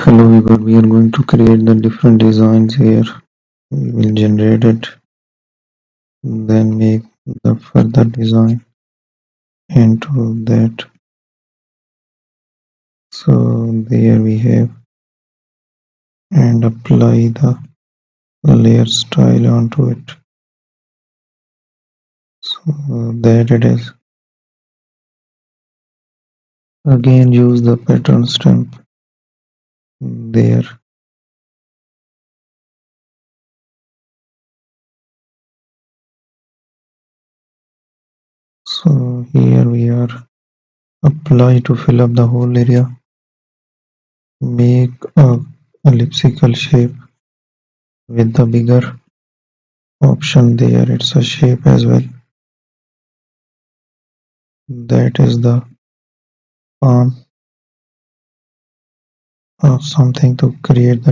Hello everyone, we are going to create the different designs here. We will generate it, then make the further design into that. So there we have, and apply the layer style onto it. So that it is. Again use the pattern stamp there. So here we are. Apply to fill up the whole area. Make a elliptical shape with the bigger option there. It's a shape as well. That is the palm or something to create the